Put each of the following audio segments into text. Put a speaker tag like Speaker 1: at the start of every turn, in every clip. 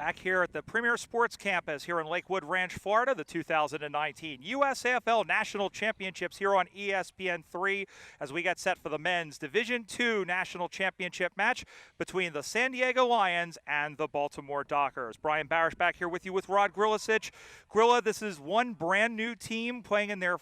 Speaker 1: Back here at the Premier Sports Campus here in Lakewood Ranch, Florida, the 2019 USAFL National Championships here on ESPN3 as we get set for the men's Division II National Championship match between the San Diego Lions and the Baltimore Dockers. Brian Barish back here with you with Rod Grillisich. Grilla, this is one brand new team playing in their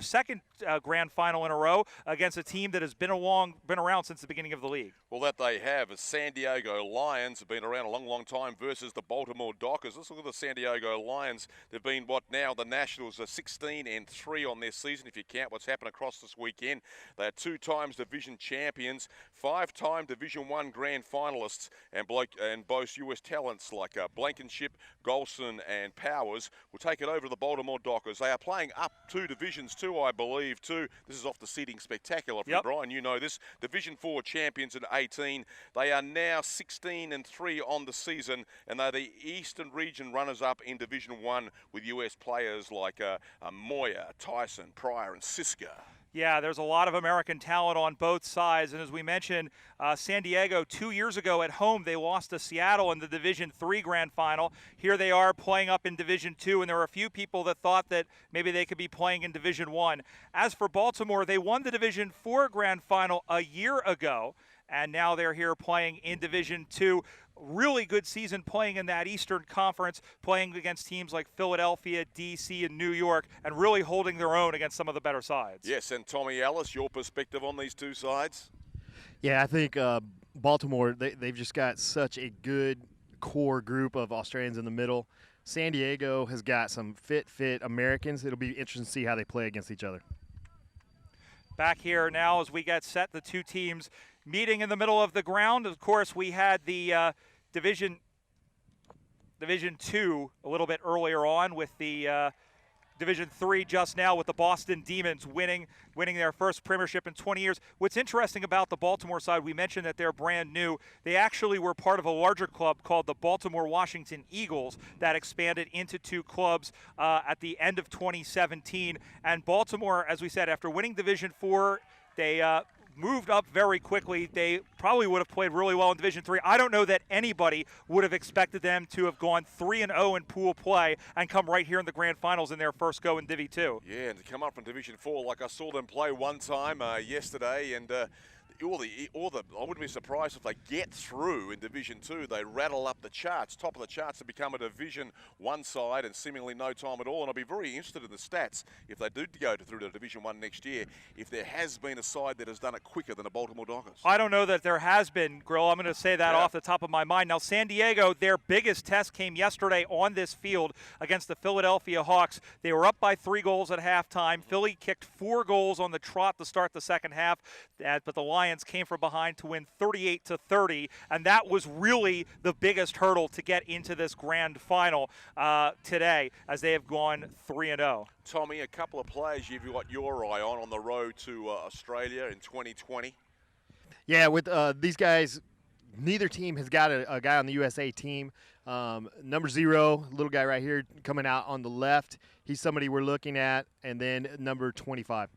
Speaker 1: second grand final in a row against a team that has been around since the beginning of the league.
Speaker 2: Well, that they have. The San Diego Lions have been around a long, long time versus the Baltimore Dockers. Let's look at the San Diego Lions. They've been the Nationals are 16-3 on their season, if you count what's happened across this weekend. They are 2 times division champions, 5-time Division I grand finalists, and boast U.S. talents like Blankenship, Golson, and Powers will take it over to the Baltimore Dockers. They are playing up 2 divisions too, I believe, too. This is off the seating spectacular for Brian. You know this. Division 4 champions in 18. They are now 16-3 on the season, and they're the Eastern Region runners-up in Division 1 with U.S. players like Moyer, Tyson, Pryor, and Siska.
Speaker 1: Yeah, there's a lot of American talent on both sides, and as we mentioned, San Diego 2 years ago at home, they lost to Seattle in the Division III Grand Final. Here they are playing up in Division II, and there were a few people that thought that maybe they could be playing in Division I. As for Baltimore, they won the Division IV Grand Final a year ago, and now they're here playing in Division II. Really good season playing in that Eastern Conference, playing against teams like Philadelphia, D.C., and New York, and really holding their own against some of the better sides.
Speaker 2: Yes, and Tommy Ellis, your perspective on these two sides?
Speaker 3: Yeah, I think Baltimore, they've just got such a good core group of Australians in the middle. San Diego has got some fit Americans. It'll be interesting to see how they play against each other.
Speaker 1: Back here now as we get set, the two teams meeting in the middle of the ground. Of course, we had the Division II a little bit earlier on with the Division III just now with the Boston Demons winning their first premiership in 20 years. What's interesting about the Baltimore side, we mentioned that they're brand new. They actually were part of a larger club called the Baltimore Washington Eagles that expanded into 2 clubs at the end of 2017. And Baltimore, as we said, after winning Division IV, they moved up very quickly. They probably would have played really well in Division III. I don't know that anybody would have expected them to have gone 3-0 in pool play and come right here in the grand finals in their first go in Divi 2.
Speaker 2: Yeah, and to come up from Division 4, like I saw them play one time yesterday, and I wouldn't be surprised if they get through in Division 2. They rattle up the charts, top of the charts, to become a Division 1 side in seemingly no time at all. And I'll be very interested in the stats if they do go through to Division 1 next year, if there has been a side that has done it quicker than the Baltimore Dockers.
Speaker 1: I don't know that there has been, Grill. I'm going to say that off the top of my mind. Now, San Diego, their biggest test came yesterday on this field against the Philadelphia Hawks. They were up by 3 goals at halftime. Philly kicked 4 goals on the trot to start the second half, but the Lions came from behind to win 38-30, and that was really the biggest hurdle to get into this grand final today, as they have gone 3-0.
Speaker 2: Tommy, a couple of players you've got your eye on the road to Australia in 2020.
Speaker 3: Yeah, with these guys, neither team has got a guy on the USA team. Number 0, little guy right here coming out on the left, he's somebody we're looking at, and then number 25.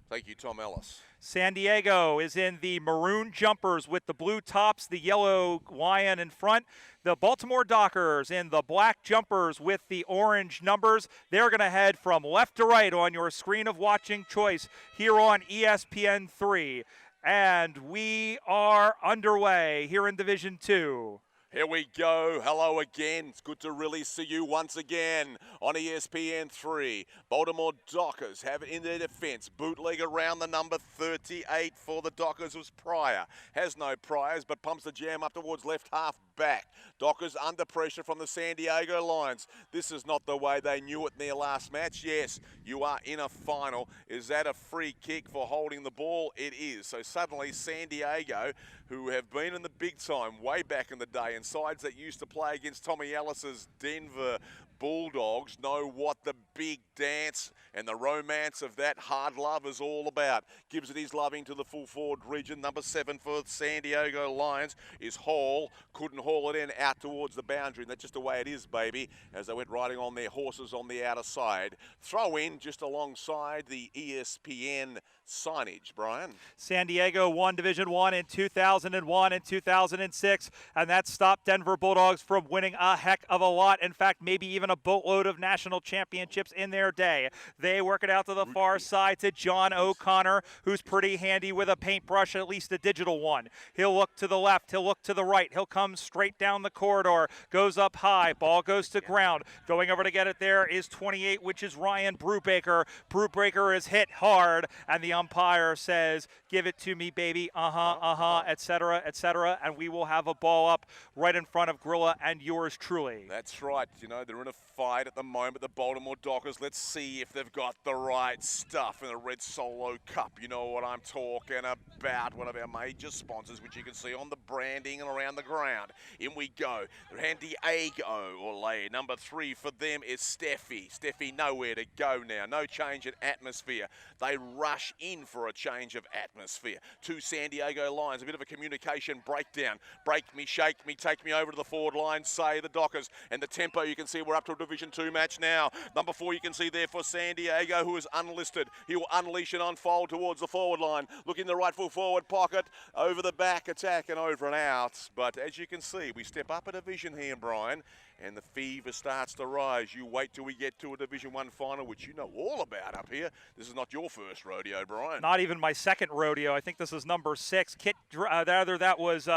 Speaker 2: Thank you, Tom Ellis.
Speaker 1: San Diego is in the maroon jumpers with the blue tops, the yellow lion in front. The Baltimore Dockers in the black jumpers with the orange numbers. They're going to head from left to right on your screen of watching choice here on ESPN3. And we are underway here in Division 2.
Speaker 2: Here we go. Hello again. It's good to really see you once again on ESPN3. Baltimore Dockers have in their defense bootleg around the number 38 for the Dockers was Pryor. Has no priors but pumps the jam up towards left half back. Dockers under pressure from the San Diego Lions. This is not the way they knew it in their last match. Yes, you are in a final. Is that a free kick for holding the ball? It is. So suddenly San Diego, who have been in the big time way back in the day, and sides that used to play against Tommy Ellis's Denver Bulldogs know what the big dance and the romance of that hard love is all about. Gives it his loving to the full forward region. Number 7 for San Diego Lions is Hall. Couldn't haul it in out towards the boundary, and that's just the way it is, baby, as they went riding on their horses on the outer side. Throw in just alongside the ESPN signage, Brian.
Speaker 1: San Diego won Division I in 2001 and 2006, and that stopped Denver Bulldogs from winning a heck of a lot. In fact, maybe even a boatload of national championships in their day. They work it out to the far side to John O'Connor, who's pretty handy with a paintbrush, at least a digital one. He'll look to the left, he'll look to the right, he'll come straight down the corridor, goes up high, ball goes to ground. Going over to get it there is 28, which is Ryan Brubaker. Brubaker is hit hard, and the umpire says, give it to me, baby, etc., etc., and we will have a ball up right in front of Grilla and yours truly.
Speaker 2: That's right. You know, they're in a fight at the moment, the Baltimore Dockers. Let's see if they've got the right stuff in the Red Solo Cup. You know what I'm talking about, one of our major sponsors, which you can see on the branding and around the ground. In we go. San Diego, Olay. Number 3 for them is Steffi. Steffi nowhere to go now. No change in atmosphere. They rush in for a change of atmosphere. 2 San Diego Lions, a bit of a communication breakdown. Break me, shake me, take me over to the forward line, say the Dockers. And the tempo, you can see we're up to a Division 2 match now. Number 4, you can see there for San Diego, who is unlisted. He will unleash and unfold towards the forward line. Look in the right full forward pocket, over the back, attack and over and out. But as you can see, we step up a division here, Brian, and the fever starts to rise. You wait till we get to a Division 1 final, which you know all about up here. This is not your first rodeo, Brian.
Speaker 1: Not even my second rodeo. I think this is number 6. That was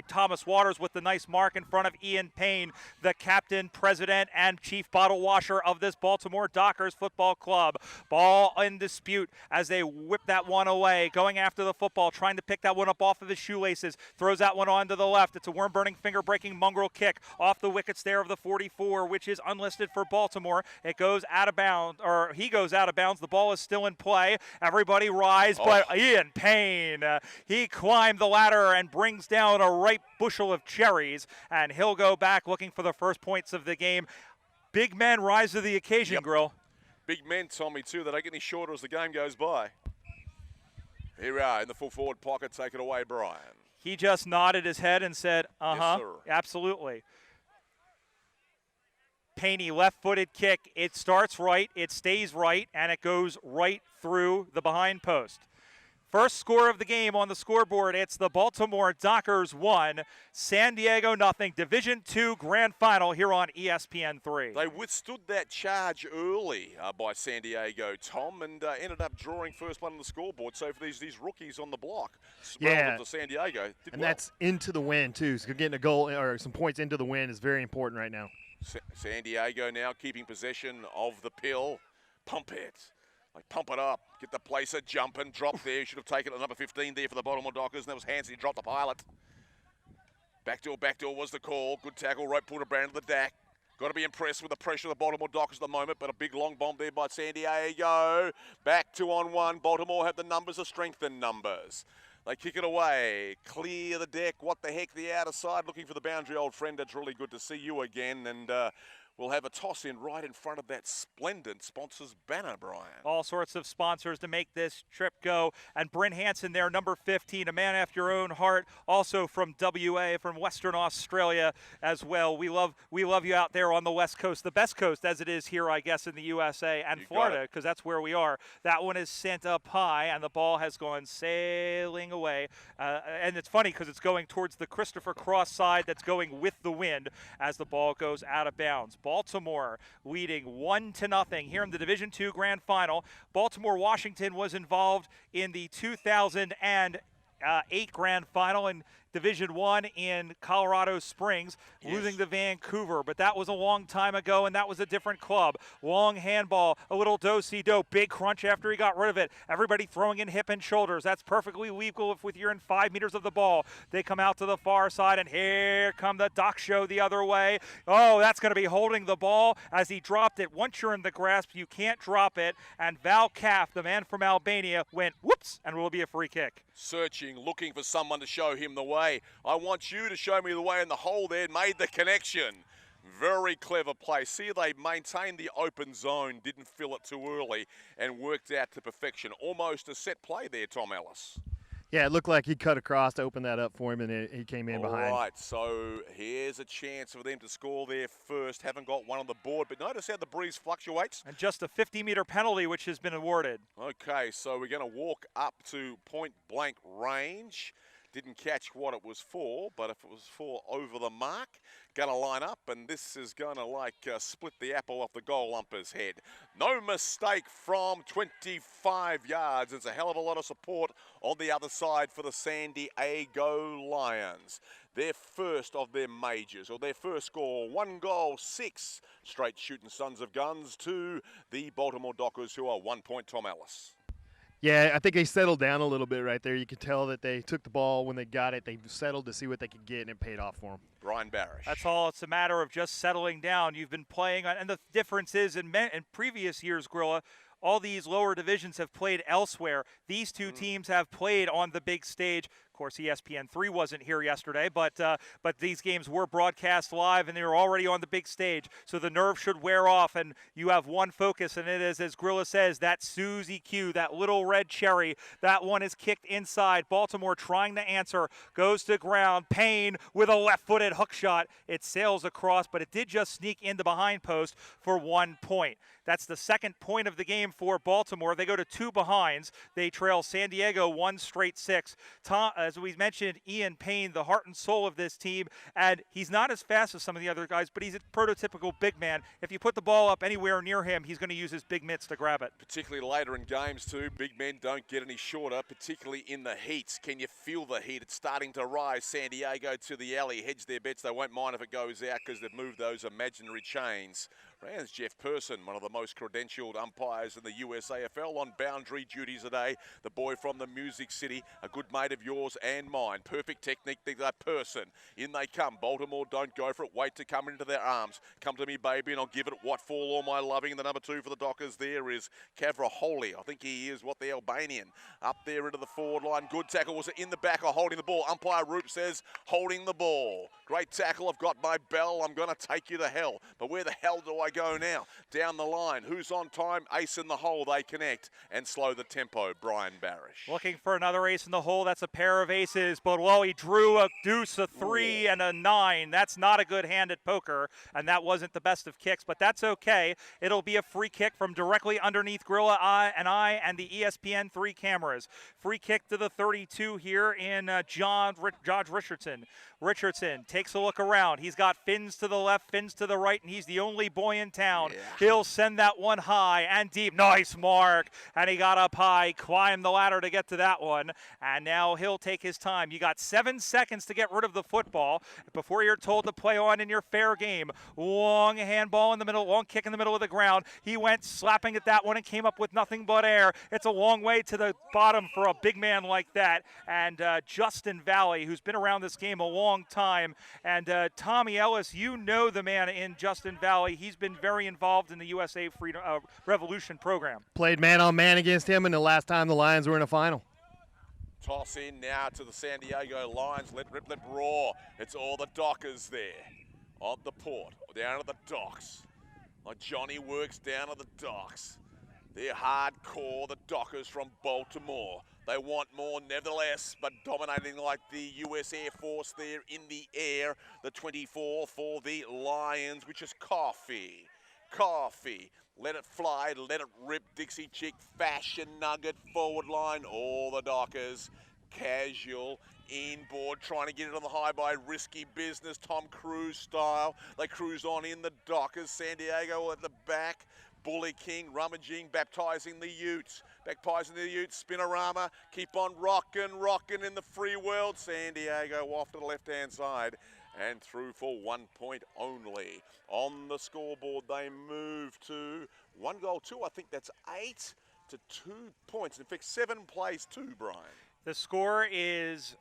Speaker 1: Thomas Waters with the nice mark in front of Ian Payne, the captain, president, and chief bottle washer of this Baltimore Dockers football club. Ball in dispute as they whip that one away, going after the football, trying to pick that one up off of his shoelaces. Throws that one on to the left. It's a worm-burning, finger-breaking mongrel kick off the wickets there of the 44, which is unlisted for Baltimore. It goes out of bounds, or he goes out of bounds. The ball is still in play. Everybody rise, but Ian Payne, he climbed the ladder and brings down a ripe bushel of cherries, and he'll go back looking for the first points of the game. Big men rise to the occasion, Grill.
Speaker 2: Big men, Tommy, too. They don't get any shorter as the game goes by. Here we are in the full forward pocket. Take it away, Brian.
Speaker 1: He just nodded his head and said,
Speaker 2: Yes, sir.
Speaker 1: Absolutely. Payne, left-footed kick. It starts right, it stays right, and it goes right through the behind post. First score of the game on the scoreboard, it's the Baltimore Dockers 1, San Diego 0, Division II Grand Final here on ESPN3.
Speaker 2: They withstood that charge early by San Diego, Tom, and ended up drawing first one on the scoreboard. So for these rookies on the block, relative to San Diego, did
Speaker 3: and
Speaker 2: well.
Speaker 3: That's into the win, too. So getting a goal or some points into the win is very important right now.
Speaker 2: San Diego now keeping possession of the pill. Pump it. Like, pump it up. Get the placer jumping. Drop there. Should have taken it at number 15 there for the Baltimore Dockers. And that was Hansen. He dropped the pilot. Backdoor was the call. Good tackle. Right pulled around to the deck. Got to be impressed with the pressure of the Baltimore Dockers at the moment, but a big long bomb there by San Diego. Back 2-on-1. Baltimore have the numbers, the strength in numbers. They kick it away, clear the deck. What the heck, the outer side, looking for the boundary, old friend. It's really good to see you again, and we'll have a toss in right in front of that splendid sponsors banner, Brian.
Speaker 1: All sorts of sponsors to make this trip go. And Bryn Hansen there, number 15, a man after your own heart, also from WA, from Western Australia as well. We love you out there on the West Coast, the best coast as it is here, I guess, in the USA and Florida, because that's where we are. That one is sent up high, and the ball has gone sailing away. And it's funny because it's going towards the Christopher Cross side that's going with the wind as the ball goes out of bounds. Baltimore leading 1-0 here in the Division II Grand Final. Baltimore-Washington was involved in the 2008 Grand Final in Division I in Colorado Springs, losing to Vancouver. But that was a long time ago, and that was a different club. Long handball, a little do-si-do, big crunch after he got rid of it. Everybody throwing in hip and shoulders. That's perfectly legal if you're in 5 meters of the ball. They come out to the far side, and here come the Dock Show the other way. Oh, that's going to be holding the ball as he dropped it. Once you're in the grasp, you can't drop it. And Val Kaff, the man from Albania, went whoops, and it will be a free kick.
Speaker 2: Searching, looking for someone to show him the way. I want you to show me the way, in the hole there, made the connection. Very clever play. See, they maintained the open zone, didn't fill it too early, and worked out to perfection. Almost a set play there, Tom Ellis.
Speaker 3: Yeah, it looked like he cut across to open that up for him, and he came in behind.
Speaker 2: All right, so here's a chance for them to score their first. Haven't got one on the board, but notice how the breeze fluctuates.
Speaker 1: And just a 50-meter penalty, which has been awarded.
Speaker 2: Okay, so we're going to walk up to point blank range. Didn't catch what it was for, but if it was for over the mark, going to line up, and this is going to split the apple off the goal umper's head. No mistake from 25 yards. It's a hell of a lot of support on the other side for the San Diego Lions. Their first of their majors, or their first score, 1 goal, 6 straight shooting sons of guns to the Baltimore Dockers, who are 1 point Tom Ellis.
Speaker 3: Yeah, I think they settled down a little bit right there. You could tell that they took the ball when they got it. They settled to see what they could get, and it paid off for them.
Speaker 2: Brian Barish.
Speaker 1: That's all. It's a matter of just settling down. You've been playing, and the difference is in previous years, Grilla, all these lower divisions have played elsewhere. These two teams have played on the big stage. Of course, ESPN3 wasn't here yesterday, but these games were broadcast live, and they were already on the big stage. So the nerve should wear off, and you have one focus, and it is, as Grilla says, that Susie Q, that little red cherry. That one is kicked inside. Baltimore trying to answer, goes to ground. Payne with a left-footed hook shot. It sails across, but it did just sneak in the behind post for 1 point. That's the second point of the game for Baltimore. They go to 2 behinds. They trail San Diego 1 straight 6. As we mentioned, Ian Payne, the heart and soul of this team, and he's not as fast as some of the other guys, but he's a prototypical big man. If you put the ball up anywhere near him, he's going to use his big mitts to grab it.
Speaker 2: Particularly later in games too, big men don't get any shorter, particularly in the heats. Can you feel the heat? It's starting to rise. San Diego to the alley, hedge their bets. They won't mind if it goes out because they've moved those imaginary chains. Rand's Jeff Person, one of the most credentialed umpires in the USAFL, on boundary duties today. The boy from the Music City, a good mate of yours and mine. Perfect technique, that Person. In they come. Baltimore don't go for it. Wait to come into their arms. Come to me, baby, and I'll give it what for all my loving. And the number 2 for the Dockers there is Cavraholi. I think he is the Albanian. Up there into the forward line. Good tackle. Was it in the back or holding the ball? Umpire Roop says holding the ball. Great tackle. I've got my bell. I'm going to take you to hell. But where the hell do I go now? Down the line. Who's on time? Ace in the hole. They connect and slow the tempo. Brian Barish.
Speaker 1: Looking for another ace in the hole. That's a pair of aces. But he drew a deuce, a 3, and a 9. That's not a good hand at poker, and that wasn't the best of kicks, but that's okay. It'll be a free kick from directly underneath Grilla and the ESPN3 cameras. Free kick to the 32 here in Josh Richardson. Richardson takes a look around. He's got fins to the left, fins to the right, and he's the only boy in town.
Speaker 2: Yeah.
Speaker 1: He'll send that one high and deep. Nice mark. And he got up high, climbed the ladder to get to that one, and now he'll take his time. You got 7 seconds to get rid of the football before you're told to play on in your fair game. Long handball in the middle, long kick in the middle of the ground. He went slapping at that one and came up with nothing but air. It's a long way to the bottom for a big man like that. And Justin Valley, who's been around this game a long time, and Tommy Ellis, you know the man in Justin Valley. He's been very involved in the USA Freedom Revolution program.
Speaker 3: Played man-on-man against him, and the last time the Lions were in a final.
Speaker 2: Toss in now to the San Diego Lions. Let rip, let roar. It's all the Dockers there on the port, down at the docks. Johnny works down at the docks. They're hardcore, the Dockers from Baltimore. They want more nevertheless, but dominating like the US Air Force there in the air. The 24 for the Lions, which is Coffee. Coffee. Let it fly, let it rip. Dixie Chick, fashion nugget, forward line. All the Dockers, casual, inboard, trying to get it on the high by risky business, Tom Cruise style. They cruise on in the Dockers. San Diego at the back. Bully King rummaging, baptizing the Utes. Baptizing the Utes, Spinorama. Keep on rocking in the free world. San Diego off to the left-hand side and through for 1 point only. On the scoreboard, they move to 1 goal, 2. I think that's 8 to 2 points. In fact, 7 plays 2, Brian.
Speaker 1: The score is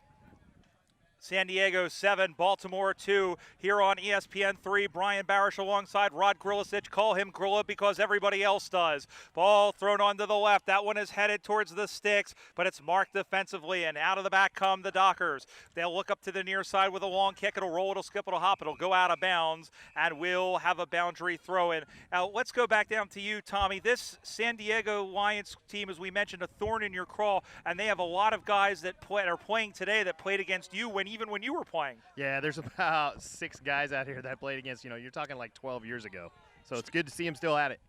Speaker 1: San Diego 7, Baltimore 2 here on ESPN 3. Brian Barish alongside Rod Grilicic. Call him Grilla because everybody else does. Ball thrown onto the left. That one is headed towards the sticks, but it's marked defensively, and out of the back come the Dockers. They'll look up to the near side with a long kick. It'll roll, it'll skip, it'll hop, it'll go out of bounds, and we'll have a boundary throw in. Now, let's go back down to you, Tommy. This San Diego Lions team, as we mentioned, a thorn in your craw, and they have a lot of guys that are playing today that played against you even when you were playing.
Speaker 3: Yeah, there's about 6 guys out here that played against, you're talking like 12 years ago. So it's good to see them still at it.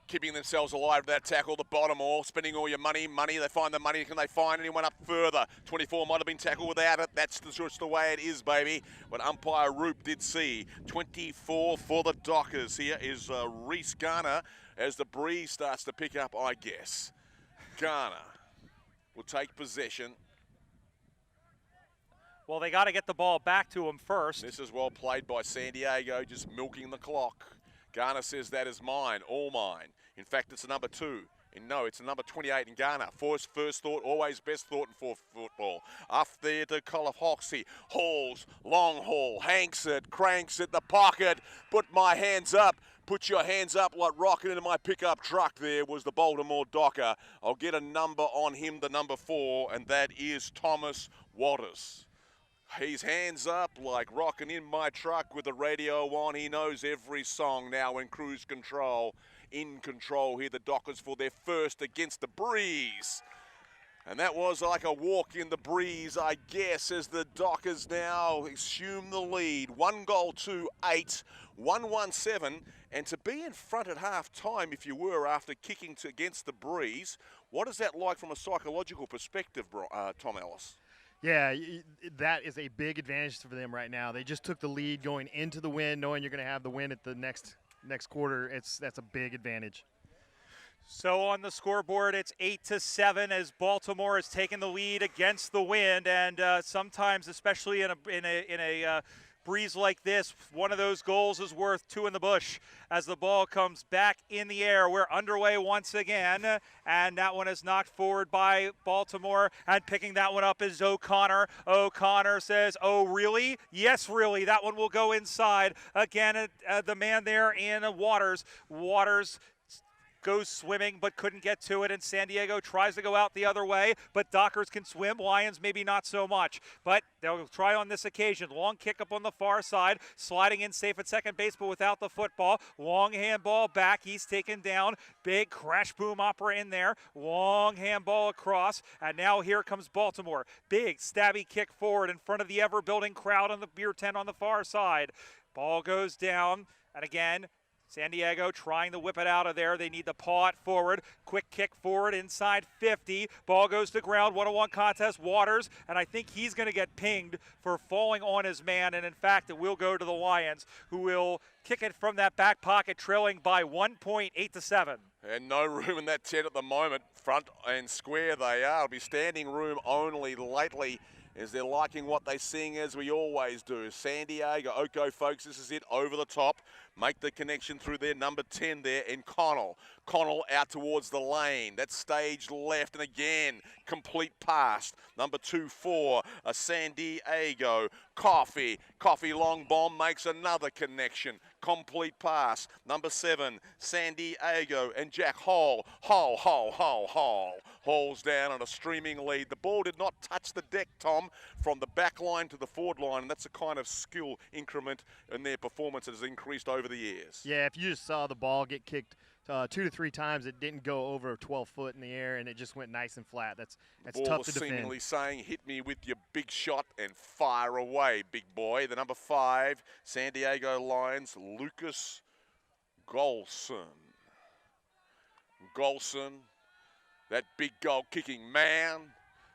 Speaker 2: Keeping themselves alive with that tackle, the Baltimore, spending all your money, they find the money. Can they find anyone up further? 24 might have been tackled without it. That's just the way it is, baby. But umpire Roop did see 24 for the Dockers. Here is Reese Garner as the breeze starts to pick up, I guess. Garner will take possession.
Speaker 1: Well, they got to get the ball back to him first.
Speaker 2: This is well played by San Diego, just milking the clock. Garner says that is mine, all mine. In fact, it's a number 2. And no, it's a number 28 in Garner. First thought, always best thought in football. Up there to Colin Hoxie. Hauls, long haul, hanks it, cranks it, the pocket. Put my hands up. Put your hands up like rocking into my pickup truck there was the Baltimore Docker. I'll get a number on him, the number 4, and that is Thomas Waters. His hands up like rocking in my truck with the radio on. He knows every song now in cruise control. In control here, the Dockers for their first against the breeze. And that was like a walk in the breeze, I guess, as the Dockers now assume the lead. 1-8, 1-7. And to be in front at half time, if you were, after kicking against the breeze, what is that like from a psychological perspective, Tom Ellis?
Speaker 3: Yeah, that is a big advantage for them right now. They just took the lead going into the win, knowing you're going to have the win at the next quarter. That's a big advantage.
Speaker 1: So on the scoreboard, it's 8-7 as Baltimore has taken the lead against the wind, and sometimes, especially in a breeze like this, one of those goals is worth 2 in the bush. As the ball comes back in the air, we're underway once again, and that one is knocked forward by Baltimore, and picking that one up is O'Connor. O'Connor says, oh, really? Yes, really. That one will go inside. Again, the man there in Waters. Waters goes swimming but couldn't get to it, and San Diego tries to go out the other way, but Dockers can swim. Lions maybe not so much, but they'll try on this occasion. Long kick up on the far side, sliding in safe at second base but without the football. Long handball back, he's taken down. Big crash boom opera in there. Long handball across, and now here comes Baltimore. Big stabby kick forward in front of the ever-building crowd on the beer tent on the far side. Ball goes down, and again, San Diego trying to whip it out of there. They need to paw it forward. Quick kick forward inside 50. Ball goes to ground. 1-on-1 contest. Waters, and I think he's going to get pinged for falling on his man. And in fact, it will go to the Lions, who will kick it from that back pocket, trailing by 1 point, 8-7.
Speaker 2: And no room in that tent at the moment. Front and square they are. It'll be standing room only lately, as they're liking what they sing, as we always do. San Diego, Oko, folks, this is it, over the top. Make the connection through their number 10 there, and Connell. Connell out towards the lane. That's stage left, and again, complete pass. Number 2-4, a San Diego. Coffee long bomb makes another connection. Complete pass. Number 7, San Diego, and Jack Hall. Hall's down on a streaming lead. The ball did not touch the deck, Tom, from the back line to the forward line, and that's a kind of skill increment in their performance that has increased over the years.
Speaker 3: Yeah, if you just saw the ball get kicked 2 to 3 times, it didn't go over 12 foot in the air, and it just went nice and flat. That's tough to defend.
Speaker 2: Seemingly saying, hit me with your big shot and fire away, big boy. The number 5, San Diego Lions, Lucas Golson. Golson, that big goal-kicking man.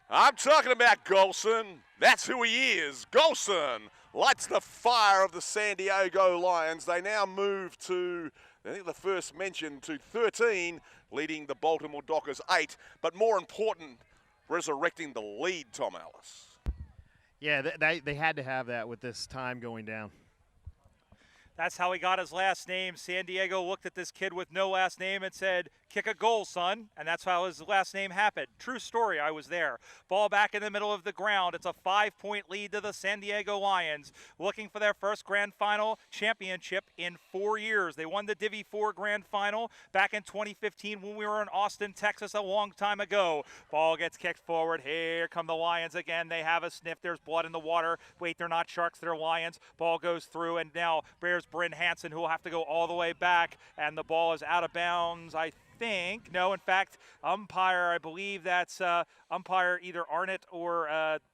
Speaker 2: I'm talking about Golson. That's who he is. Golson lights the fire of the San Diego Lions. They now move to, I think the first mention, to 13, leading the Baltimore Dockers 8. But more important, resurrecting the lead, Tom Ellis.
Speaker 3: Yeah, they had to have that with this time going down.
Speaker 1: That's how he got his last name. San Diego looked at this kid with no last name and said, kick a goal, son. And that's how his last name happened. True story, I was there. Ball back in the middle of the ground. It's a 5-point lead to the San Diego Lions, looking for their first Grand Final championship in 4 years. They won the Divi 4 Grand Final back in 2015 when we were in Austin, Texas a long time ago. Ball gets kicked forward. Here come the Lions again. They have a sniff. There's blood in the water. Wait, they're not Sharks, they're Lions. Ball goes through, and now bears Bryn Hansen, who will have to go all the way back, and the ball is out of bounds, I think. No, in fact, umpire, I believe that's umpire either Arnott or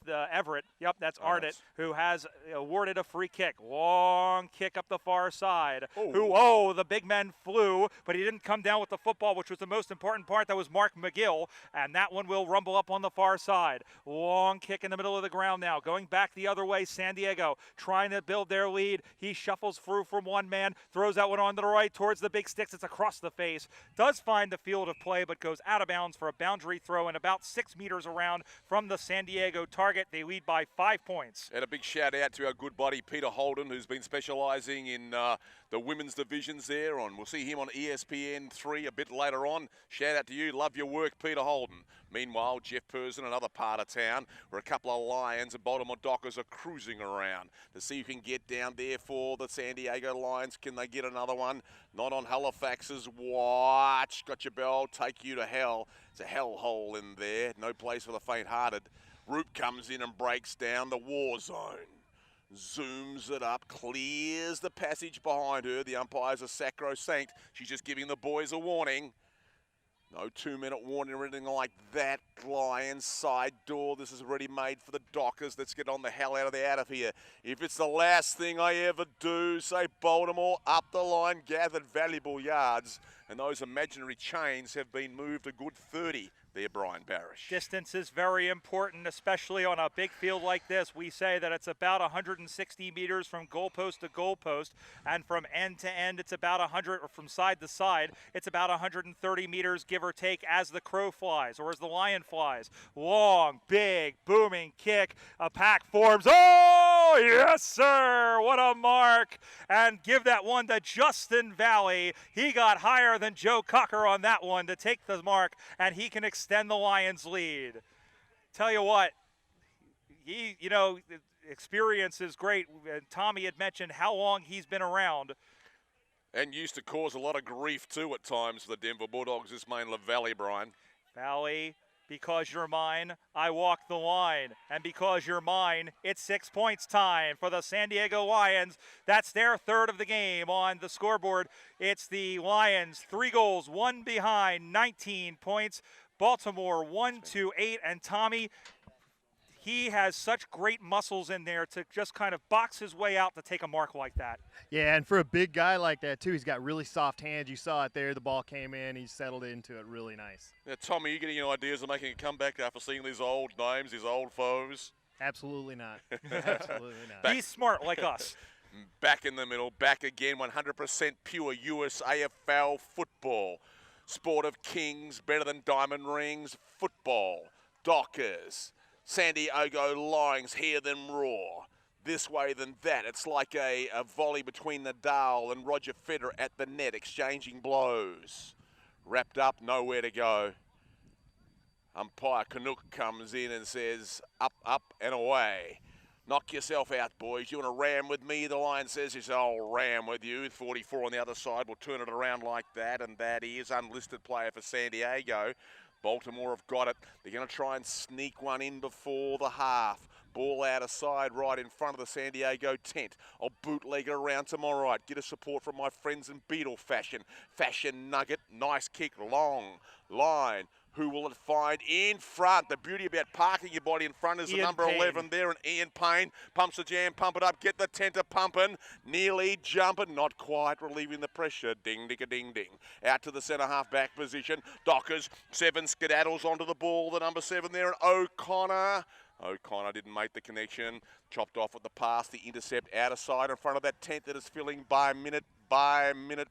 Speaker 1: Everett. Yep, that's Arnott, who has awarded a free kick. Long kick up the far side. The big men flew, but he didn't come down with the football, which was the most important part. That was Mark McGill, and that one will rumble up on the far side. Long kick in the middle of the ground now. Going back the other way, San Diego trying to build their lead. He shuffles through from one man, throws that one on to the right towards the big sticks. It's across the face. Does find the field of play, but goes out of bounds for a boundary throw and about 6 meters around from the San Diego target. They lead by 5 points.
Speaker 2: And a big shout out to our good buddy Peter Holden, who's been specialising in the women's divisions there. We'll see him on ESPN3 a bit later on. Shout out to you. Love your work, Peter Holden. Meanwhile, Jeff Persin, another part of town, where a couple of Lions and Baltimore Dockers are cruising around to see who can get down there for the San Diego Lions. Can they get another one? Not on Halifax's watch. Got your bell, take you to hell. It's a hellhole in there. No place for the faint-hearted. Roop comes in and breaks down the war zone. Zooms it up, clears the passage behind her. The umpires are sacrosanct. She's just giving the boys a warning. No 2-minute warning or anything like that. Lions side door. This is already made for the Dockers. Let's get on the hell out of here. If it's the last thing I ever do, say Baltimore up the line, gathered valuable yards, and those imaginary chains have been moved a good 30. There, Brian Barish.
Speaker 1: Distance is very important, especially on a big field like this. We say that it's about 160 meters from goalpost to goalpost, and from end to end, it's about 100, or from side to side, it's about 130 meters, give or take, as the crow flies, or as the lion flies. Long, big, booming kick. A pack forms. Oh, yes, sir. What a mark. And give that one to Justin Valley. He got higher than Joe Cocker on that one to take the mark, and he can extend the Lions' lead. Tell you what, experience is great. Tommy had mentioned how long he's been around.
Speaker 2: And used to cause a lot of grief, too, at times for the Denver Bulldogs, this man Valley, Brian.
Speaker 1: Valley, because you're mine, I walk the line. And because you're mine, it's 6 points time for the San Diego Lions. That's their third of the game on the scoreboard. It's the Lions, 3 goals, 1 behind, 19 points. Baltimore 1-8, and Tommy, he has such great muscles in there to just kind of box his way out to take a mark like that.
Speaker 3: Yeah, and for a big guy like that, too, he's got really soft hands. You saw it there. The ball came in. He settled into it really nice.
Speaker 2: Now, Tommy, are you getting any ideas of making a comeback after seeing these old names, these old foes?
Speaker 3: Absolutely not. Absolutely not.
Speaker 1: He's smart like us.
Speaker 2: Back in the middle, back again, 100% pure USAFL football. Sport of kings, better than diamond rings, football. Dockers. San Diego Lions, hear them roar. This way than that. It's like a volley between Nadal and Roger Federer at the net, exchanging blows. Wrapped up, nowhere to go. Umpire Canuck comes in and says, up, up, and away. Knock yourself out, boys. You want to ram with me? The Lion says, yes, I'll ram with you. 44 on the other side will turn it around like that, and that is unlisted player for San Diego. Baltimore have got it. They're going to try and sneak one in before the half. Ball out of side right in front of the San Diego tent. I'll bootleg it around to my right. Get a support from my friends in Beetle fashion. Fashion nugget. Nice kick. Long line. Who will it find in front? The beauty about parking your body in front is the number 11 there, and Ian Payne pumps the jam, pump it up, get the tenter pumping, nearly jumping, not quite relieving the pressure. Ding, ding, ding, ding. Out to the centre half back position. Dockers, 7 skedaddles onto the ball, the number 7 there, and O'Connor didn't make the connection. Chopped off at the pass, the intercept out of sight in front of that tent that is filling by a minute. by minute,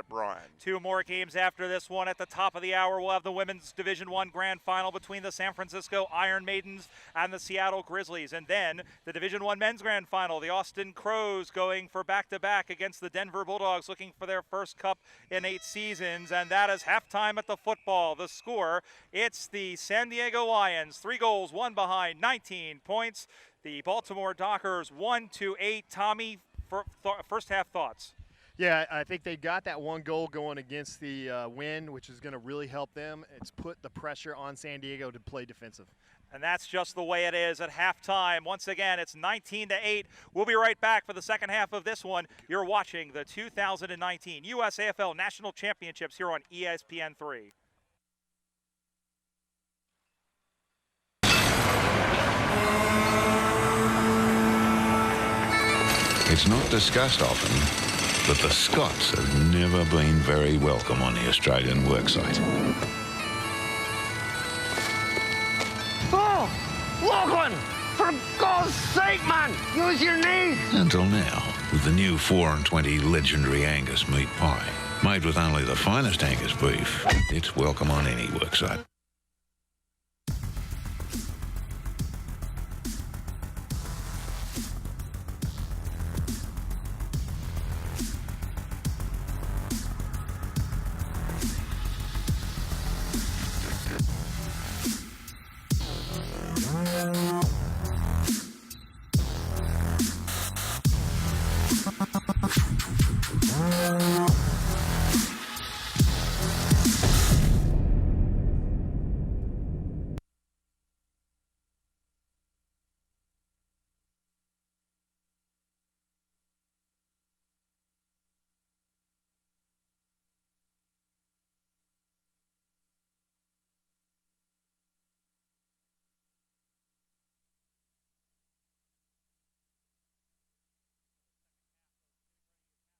Speaker 2: Brian.
Speaker 1: 2 more games after this one. At the top of the hour, we'll have the Women's Division I Grand Final between the San Francisco Iron Maidens and the Seattle Grizzlies. And then the Division I Men's Grand Final, the Austin Crows going for back-to-back against the Denver Bulldogs, looking for their first cup in 8 seasons. And that is halftime at the football. The score, it's the San Diego Lions, 3 goals, 1 behind, 19 points. The Baltimore Dockers, 1-8. Tommy, first half thoughts?
Speaker 3: Yeah, I think they got that 1 goal going against the wind, which is going to really help them. It's put the pressure on San Diego to play defensive.
Speaker 1: And that's just the way it is at halftime. Once again, it's 19-8. We'll be right back for the second half of this one. You're watching the 2019 USAFL National Championships here on ESPN3.
Speaker 4: It's not discussed often, but the Scots have never been very welcome on the Australian worksite.
Speaker 5: Oh, Lachlan! For God's sake, man! Use your knees!
Speaker 4: Until now, with the new 4 and 20 legendary Angus meat pie. Made with only the finest Angus beef, it's welcome on any worksite.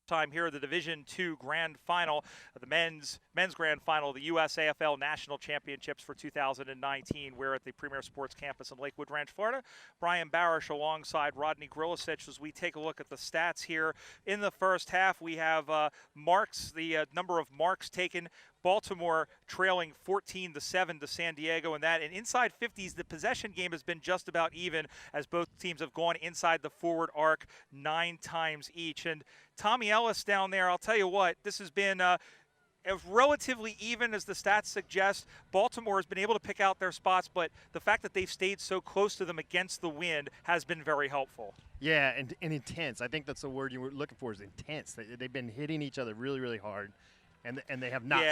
Speaker 1: Time here, the Division II Grand Final, the men's Grand Final, the USAFL National Championships for 2019. We're at the Premier Sports Campus in Lakewood Ranch, Florida. Brian Barish alongside Rodney Grilisich as we take a look at the stats here. In the first half, we have marks, the number of marks taken. Baltimore trailing 14-7 to San Diego, and that in inside 50s, the possession game has been just about even as both teams have gone inside the forward arc 9 times each. And Tommy Ellis down there, I'll tell you what, this has been as relatively even as the stats suggest. Baltimore has been able to pick out their spots, but the fact that they've stayed so close to them against the wind has been very helpful.
Speaker 3: Yeah, and intense. I think that's the word you were looking for, is intense. They've been hitting each other really, really hard. And they have not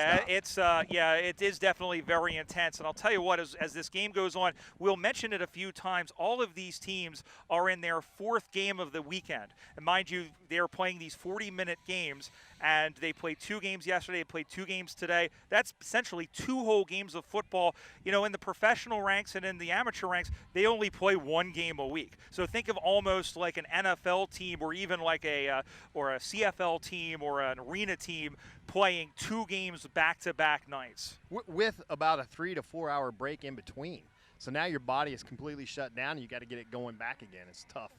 Speaker 3: stopped.
Speaker 1: It is definitely very intense. And I'll tell you what, as this game goes on, we'll mention it a few times. All of these teams are in their 4th game of the weekend. And mind you, they are playing these 40-minute games, and they played 2 games yesterday, they played 2 games today. That's essentially 2 whole games of football. You know, in the professional ranks and in the amateur ranks, they only play 1 game a week. So think of almost like an NFL team, or even like a CFL team or an arena team playing 2 games back-to-back nights.
Speaker 3: With about a 3 to 4 hour break in between. So now your body is completely shut down, and you got to get it going back again. It's tough.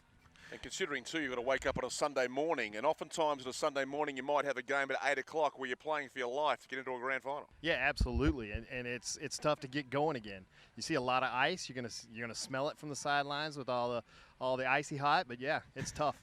Speaker 2: And considering, too, you've got to wake up on a Sunday morning, and oftentimes on a Sunday morning you might have a game at 8 o'clock where you're playing for your life to get into a grand final.
Speaker 3: Yeah, absolutely, and it's tough to get going again. You see a lot of ice. You're gonna smell it from the sidelines with all the icy hot, but yeah, it's tough.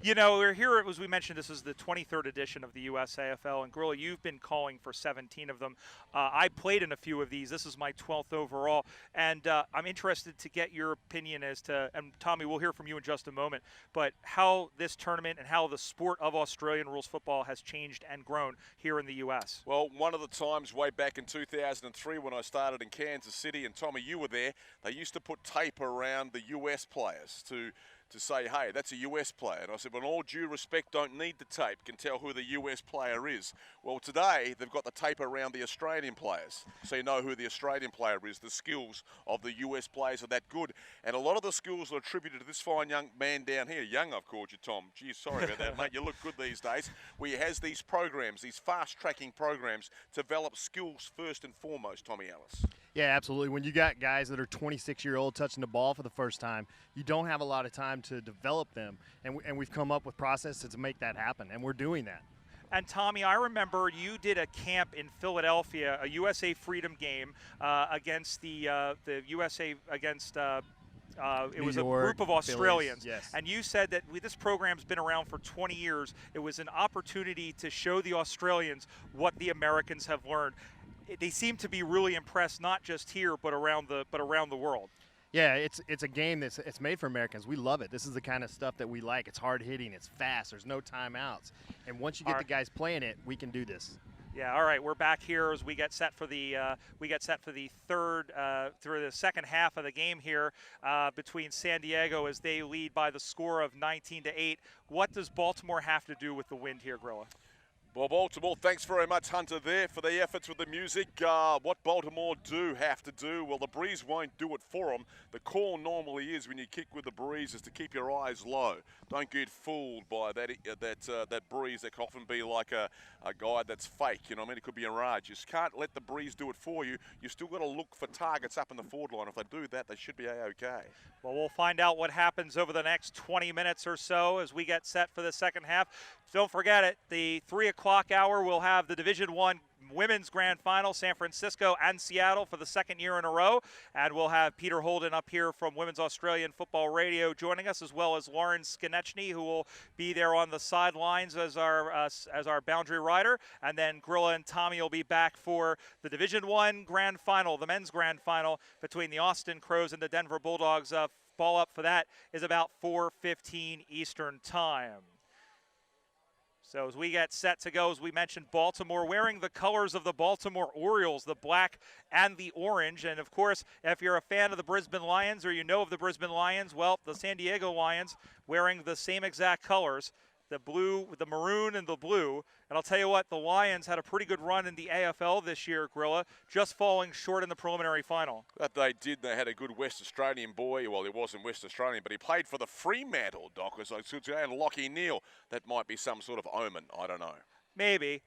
Speaker 1: You know, we're here, as we mentioned, this is the 23rd edition of the USAFL, and Gorilla, you've been calling for 17 of them. I played in a few of these. This is my 12th overall, and I'm interested to get your opinion as to, and Tommy, we'll hear from you in just a moment, but how this tournament and how the sport of Australian rules football has changed and grown here in the U.S.
Speaker 2: Well, one of the times way back in 2003 when I started in Kansas City, and Tommy, you were there, they used to put tape around the U.S. players to say, hey, that's a US player. And I said, well, in all due respect, don't need the tape, can tell who the US player is. Well, today, they've got the tape around the Australian players, so you know who the Australian player is. The skills of the US players are that good. And a lot of the skills are attributed to this fine young man down here. Young, I've called you, Tom. Geez, sorry about that, mate. You look good these days. Where he has these programs, these fast-tracking programs, to develop skills first and foremost, Tommy Ellis.
Speaker 3: Yeah, absolutely. When you got guys that are 26-year-old touching the ball for the first time, you don't have a lot of time to develop them, and we've come up with processes to make that happen, and we're doing that.
Speaker 1: And Tommy, I remember you did a camp in Philadelphia, a USA Freedom game against the USA against. It was a
Speaker 3: York,
Speaker 1: group of Australians,
Speaker 3: Phillies, yes.
Speaker 1: and you said that this program's been around for 20 years. It was an opportunity to show the Australians what the Americans have learned. They seem to be really impressed, not just here, but around the world.
Speaker 3: Yeah, it's a game it's made for Americans. We love it. This is the kind of stuff that we like. It's hard hitting. It's fast. There's no timeouts. And once you get the guys playing it, we can do this.
Speaker 1: Yeah. All right. We're back here as we get set for the through the second half of the game here between San Diego as they lead by the score of 19-8. What does Baltimore have to do with the wind here, Grilla?
Speaker 2: Well, Baltimore, thanks very much, Hunter, there for the efforts with the music. What Baltimore do have to do, well, the breeze won't do it for them. The call normally is when you kick with the breeze is to keep your eyes low. Don't get fooled by that breeze that can often be like a guide that's fake. You know what I mean? It could be a mirage. You just can't let the breeze do it for you. You still got to look for targets up in the forward line. If they do that, they should be A-OK.
Speaker 1: Well, we'll find out what happens over the next 20 minutes or so as we get set for the second half. Don't forget it, the 3 o'clock hour we'll have the Division I Women's Grand Final, San Francisco and Seattle for the second year in a row. And we'll have Peter Holden up here from Women's Australian Football Radio joining us, as well as Lauren Skonechny, who will be there on the sidelines as our boundary rider. And then Grilla and Tommy will be back for the Division I Grand Final, the men's Grand Final between the Austin Crows and the Denver Bulldogs. Ball up for that is about 4:15 Eastern Time. So as we get set to go, as we mentioned, Baltimore wearing the colors of the Baltimore Orioles, the black and the orange. And, of course, if you're a fan of the Brisbane Lions or you know of the Brisbane Lions, well, the San Diego Lions wearing the same exact colors, the blue, the maroon and the blue. And I'll tell you what, the Lions had a pretty good run in the AFL this year, Grilla, just falling short in the preliminary final.
Speaker 2: That they did. They had a good West Australian boy. Well, he wasn't West Australian, but he played for the Fremantle Dockers. And Lockie Neal. That might be some sort of omen. I don't know.
Speaker 1: Maybe.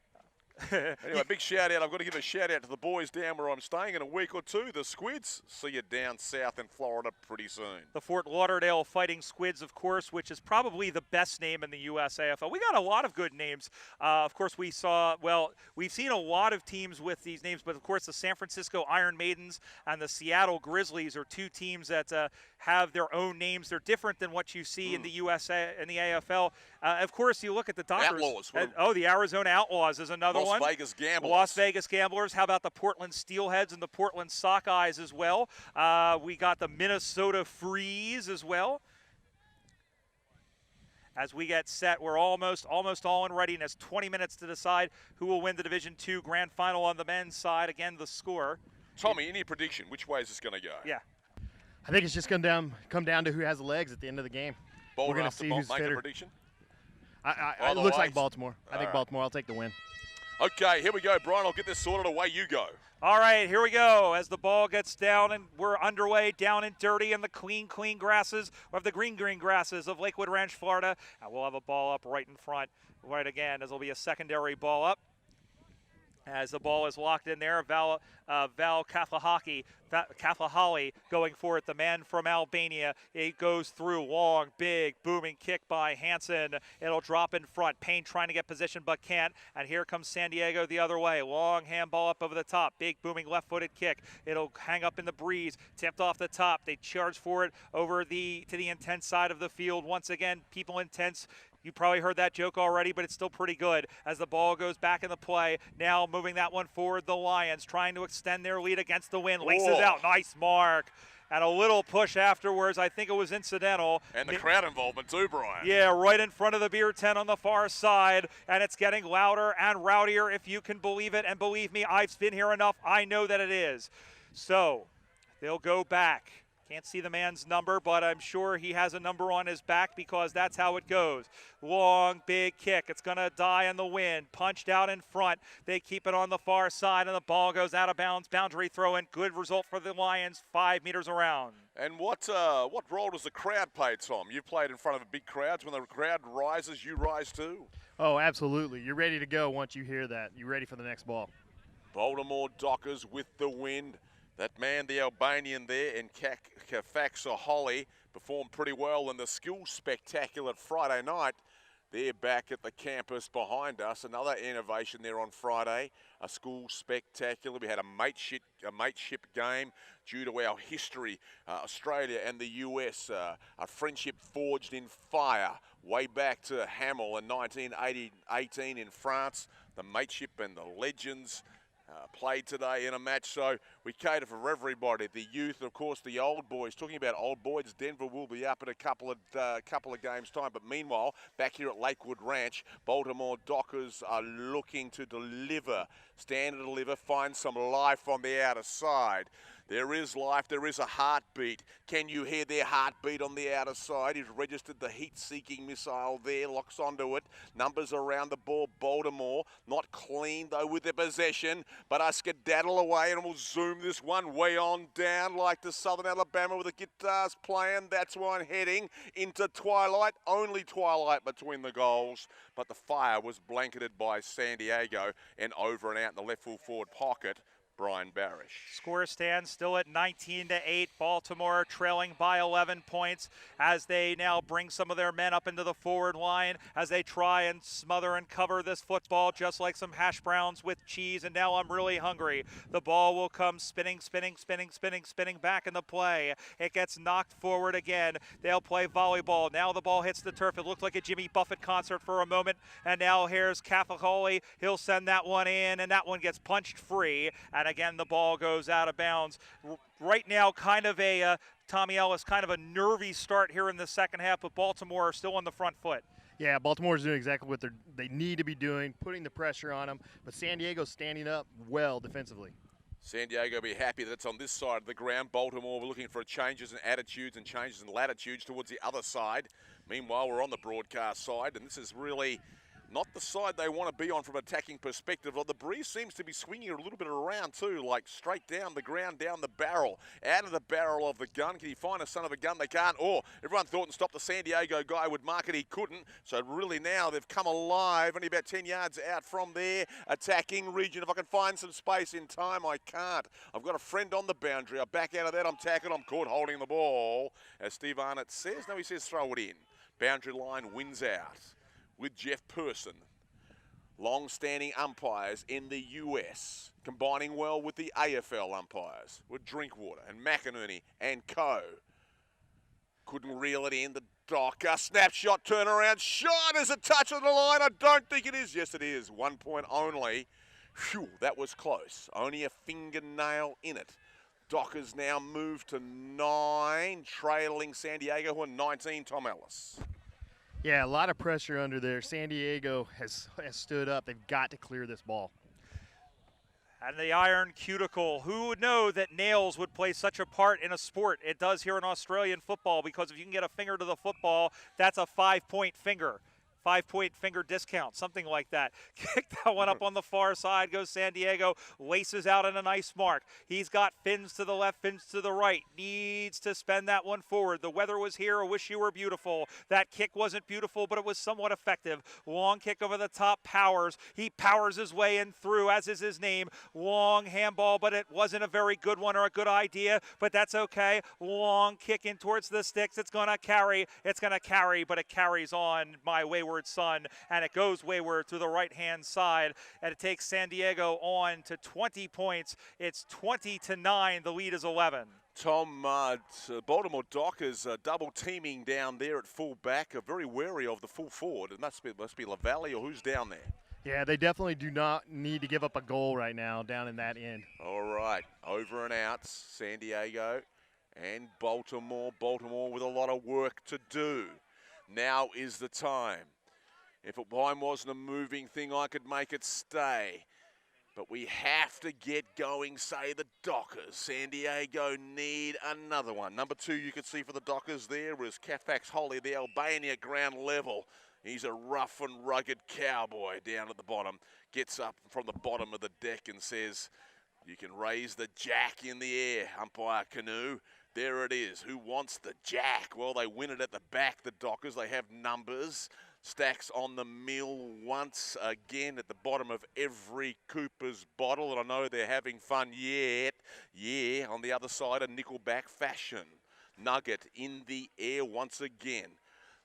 Speaker 2: Anyway, big shout out. I've got to give a shout out to the boys down where I'm staying in a week or two. The Squids. See you down south in Florida pretty soon.
Speaker 1: The Fort Lauderdale Fighting Squids, of course, which is probably the best name in the US AFL. We got a lot of good names. Of course, we've seen a lot of teams with these names, but of course the San Francisco Iron Maidens and the Seattle Grizzlies are two teams that have their own names. They're different than what you see in the USA and the AFL. Of course, you look at the Dockers.
Speaker 2: Outlaws.
Speaker 1: The Arizona Outlaws is another one.
Speaker 2: Las Vegas Gamblers.
Speaker 1: Las Vegas Gamblers. How about the Portland Steelheads and the Portland Sockeyes as well? We got the Minnesota Freeze as well. As we get set, we're almost all in readiness. 20 minutes to decide who will win the Division II Grand Final on the men's side. Again, the score.
Speaker 2: Tommy, any prediction? Which way is this going to go?
Speaker 3: Yeah. I think it's just come down to who has the legs at the end of the game.
Speaker 2: Bold
Speaker 3: We're going
Speaker 2: enough
Speaker 3: to see
Speaker 2: to
Speaker 3: who's
Speaker 2: make
Speaker 3: fitter.
Speaker 2: a prediction?
Speaker 3: It looks like Baltimore. I think
Speaker 2: right.
Speaker 3: Baltimore. I'll take the win.
Speaker 2: Okay, here we go, Brian. I'll get this sorted. Away you go.
Speaker 1: All right, here we go. As the ball gets down and we're underway, down and dirty in the clean grasses of the green grasses of Lakewood Ranch, Florida. And we'll have a ball up right in front, right again, as there'll be a secondary ball up. As the ball is locked in there, Val Kathahali going for it, the man from Albania. It goes through, long, big, booming kick by Hansen. It'll drop in front. Payne trying to get position but can't. And here comes San Diego the other way. Long handball up over the top. Big, booming left-footed kick. It'll hang up in the breeze. Tipped off the top. They charge for it over to the intense side of the field. Once again, people intense. You probably heard that joke already, but it's still pretty good as the ball goes back in the play. Now moving that one forward, the Lions trying to extend their lead against the wind. Laces out, nice mark. And a little push afterwards. I think it was incidental.
Speaker 2: And the crowd involvement too, Brian.
Speaker 1: Yeah, right in front of the beer tent on the far side. And it's getting louder and rowdier, if you can believe it. And believe me, I've been here enough. I know that it is. So they'll go back. Can't see the man's number, but I'm sure he has a number on his back because that's how it goes. Long, big kick. It's going to die in the wind. Punched out in front. They keep it on the far side, and the ball goes out of bounds. Boundary throw in. Good result for the Lions, 5 meters around.
Speaker 2: And what role does the crowd play, Tom? You've played in front of big crowds. When the crowd rises, you rise too.
Speaker 3: Oh, absolutely. You're ready to go once you hear that. You're ready for the next ball.
Speaker 2: Baltimore Dockers with the wind. That man, the Albanian there, in Kafaxaholi, performed pretty well in the Skills Spectacular Friday night. They're back at the campus behind us. Another innovation there on Friday, a school spectacular. We had a mateship game due to our history, Australia and the US, a friendship forged in fire way back to Hamel in 1918 in France. The mateship and the legends played today in a match, so we cater for everybody. The youth, of course, the old boys. Talking about old boys, Denver will be up in a couple of games' time. But meanwhile, back here at Lakewood Ranch, Baltimore Dockers are looking to deliver, stand and deliver, find some life on the outer side. There is life, there is a heartbeat. Can you hear their heartbeat on the outer side? He's registered the heat-seeking missile there, locks onto it. Numbers around the ball, Baltimore. Not clean, though, with their possession, but I skedaddle away and we'll zoom this one way on down like to Southern Alabama with the guitars playing. That's why I'm heading into twilight. Only twilight between the goals, but the fire was blanketed by San Diego and over and out in the left full forward pocket. Brian Barish.
Speaker 1: Score stands still at 19-8. Baltimore trailing by 11 points as they now bring some of their men up into the forward line as they try and smother and cover this football just like some hash browns with cheese. And now I'm really hungry. The ball will come spinning back in the play. It gets knocked forward again. They'll play volleyball. Now the ball hits the turf. It looked like a Jimmy Buffett concert for a moment. And now here's Cafacoli. He'll send that one in, and that one gets punched free. And again, the ball goes out of bounds. Right now, kind of a, Tommy Ellis, kind of a nervy start here in the second half, but Baltimore are still on the front foot.
Speaker 3: Yeah, Baltimore's doing exactly what they need to be doing, putting the pressure on them, but San Diego's standing up well defensively.
Speaker 2: San Diego be happy that it's on this side of the ground. Baltimore were looking for changes in attitudes and changes in latitudes towards the other side. Meanwhile, we're on the broadcast side, and this is really not the side they want to be on from an attacking perspective. Well, the breeze seems to be swinging a little bit around too, like straight down the ground, down the barrel, out of the barrel of the gun. Can he find a son of a gun? They can't. Oh, everyone thought and stopped the San Diego guy would mark it. He couldn't. So really now they've come alive, only about 10 yards out from their attacking region. If I can find some space in time, I can't. I've got a friend on the boundary. I back out of that. I'm tackled. I'm caught holding the ball. As Steve Arnott says, no, he says throw it in. Boundary line wins out with Jeff Person. Long-standing umpires in the US, combining well with the AFL umpires, with Drinkwater and McInerney and co. Couldn't reel it in. The Docker snapshot, turnaround, shot. Is a touch on the line? I don't think it is. Yes, it is. 1 point only. Phew, that was close. Only a fingernail in it. Dockers now move to 9, trailing San Diego, who are 19. Tom Ellis.
Speaker 3: Yeah, a lot of pressure under there. San Diego has stood up. They've got to clear this ball.
Speaker 1: And the iron cuticle. Who would know that nails would play such a part in a sport? It does here in Australian football, because if you can get a finger to the football, that's a 5-point finger. 5-point finger discount, something like that. Kick that one up on the far side, goes San Diego, laces out in a nice mark. He's got fins to the left, fins to the right, needs to spend that one forward. The weather was here, I wish you were beautiful. That kick wasn't beautiful, but it was somewhat effective. Long kick over the top, Powers. He powers his way in through, as is his name. Long handball, but it wasn't a very good one or a good idea, but that's okay. Long kick in towards the sticks. It's going to carry, but it carries on, my wayward son, and it goes wayward to the right-hand side, and it takes San Diego on to 20 points. It's 20-9. The lead is 11.
Speaker 2: Tom, Baltimore Dockers double teaming down there at full back, are very wary of the full forward. It must be LaValle, or who's down there?
Speaker 3: Yeah, they definitely do not need to give up a goal right now down in that end.
Speaker 2: All right, over and out, San Diego and Baltimore. Baltimore with a lot of work to do. Now is the time. If time wasn't a moving thing, I could make it stay. But we have to get going, say the Dockers. San Diego need another one. Number 2 you could see for the Dockers there is Kafaxaholi, the Albania ground level. He's a rough and rugged cowboy down at the bottom. Gets up from the bottom of the deck and says, you can raise the jack in the air, umpire Canoe. There it is. Who wants the jack? Well, they win it at the back, the Dockers. They have numbers. Stacks on the mill once again at the bottom of every Cooper's bottle. And I know they're having fun yet. Yeah, on the other side, a Nickelback fashion. Nugget in the air once again.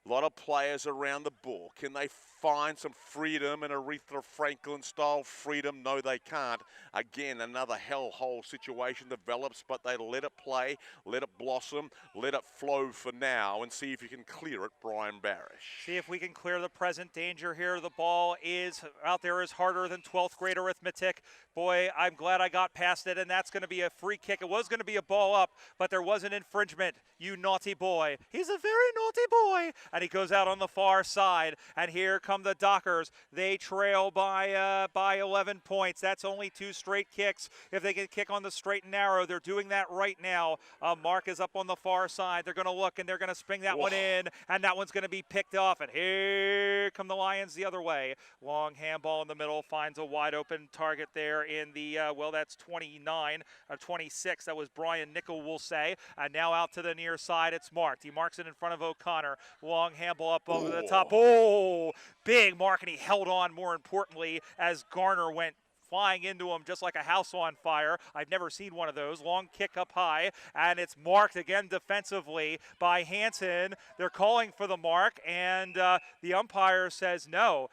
Speaker 2: A lot of players around the ball. Can they find some freedom, an Aretha Franklin-style freedom? No, they can't. Again, another hellhole situation develops, but they let it play, let it blossom, let it flow for now, and see if you can clear it, Brian Barish.
Speaker 1: See if we can clear the present danger here. The ball is out there is harder than 12th grade arithmetic. Boy, I'm glad I got past it, and that's going to be a free kick. It was going to be a ball up, but there was an infringement. You naughty boy. He's a very naughty boy. And he goes out on the far side, and here come the Dockers. They trail by 11 points. That's only 2 straight kicks. If they can kick on the straight and narrow, they're doing that right now. Mark is up on the far side. They're going to look, and they're going to spring that one in, and that one's going to be picked off. And here come the Lions the other way. Long handball in the middle, finds a wide open target there in the, that's 29 or 26. That was Brian Nickel, we'll say. And now out to the near side, it's marked. He marks it in front of O'Connor. Long handball up over the top. Oh, big mark, and he held on, more importantly, as Garner went flying into him just like a house on fire. I've never seen one of those. Long kick up high, and it's marked again defensively by Hansen. They're calling for the mark, and the umpire says no.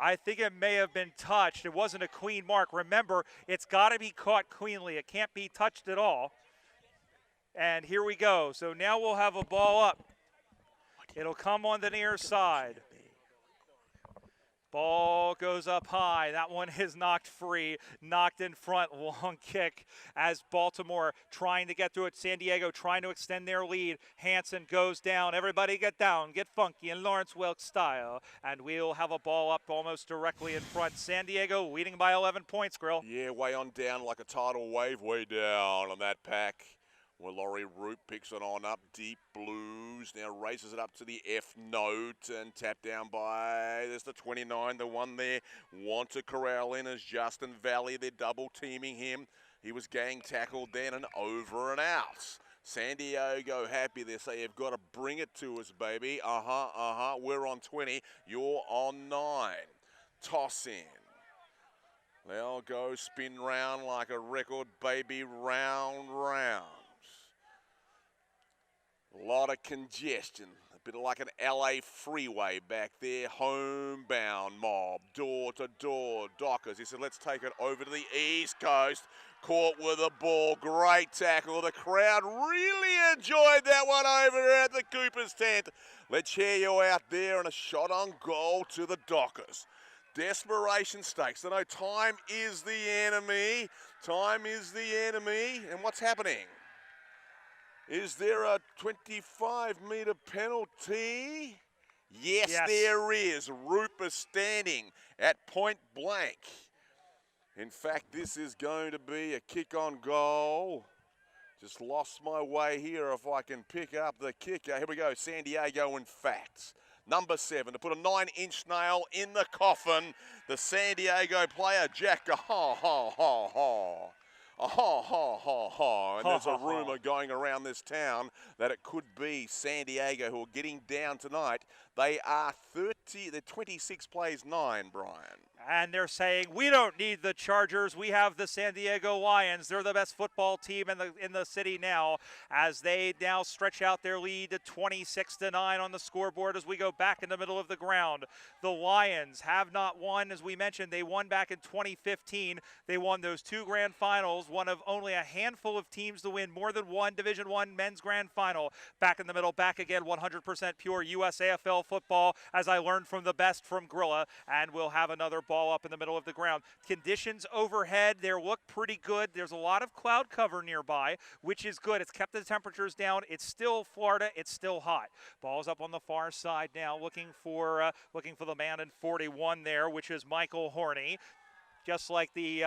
Speaker 1: I think it may have been touched. It wasn't a clean mark. Remember, it's got to be caught cleanly. It can't be touched at all. And here we go. So now we'll have a ball up. It'll come on the near side. Ball goes up high. That one is knocked free, knocked in front. Long kick as Baltimore trying to get through it. San Diego trying to extend their lead. Hansen goes down. Everybody get down, get funky in Lawrence Wilkes style. And we'll have a ball up almost directly in front. San Diego leading by 11 points, Grill.
Speaker 2: Yeah, way on down like a tidal wave, way down on that pack. Well, Laurie Root picks it on up, deep blues, now raises it up to the F note and tapped down by, there's the 29, the one there, want to corral in as Justin Valley, they're double teaming him. He was gang tackled then and over and out. San Diego happy, they say you've got to bring it to us, baby. We're on 20, you're on 9. Toss in. They'll go spin round like a record, baby, round. A lot of congestion, a bit like an LA freeway back there, homebound mob, door to door, Dockers. He said, let's take it over to the East Coast. Caught with a ball, great tackle. The crowd really enjoyed that one over at the Cooper's tent. Let's hear you out there, and a shot on goal to the Dockers. Desperation stakes. I know time is the enemy. Time is the enemy. And what's happening? Is there a 25-meter penalty? Yes, there is. Rupert standing at point blank. In fact, this is going to be a kick on goal. Just lost my way here if I can pick up the kicker. Here we go, San Diego, in fact. Number 7 to put a 9-inch nail in the coffin. The San Diego player, Jack. And there's a rumor going around this town that it could be San Diego who are getting down tonight. They are 26 plays 9, Brian.
Speaker 1: And they're saying, we don't need the Chargers. We have the San Diego Lions. They're the best football team in the city now, as they now stretch out their lead to 26-9 on the scoreboard as we go back in the middle of the ground. The Lions have not won, as we mentioned. They won back in 2015. They won those 2 grand finals, one of only a handful of teams to win more than one Division I men's grand final. Back in the middle, back again, 100% pure USAFL football, as I learned from the best from Grilla, and we'll have another ball up in the middle of the ground. Conditions overhead, they look pretty good. There's a lot of cloud cover nearby, which is good. It's kept the temperatures down. It's still Florida. It's still hot. Ball's up on the far side now, looking for the man in 41 there, which is Michael Horney. Just like the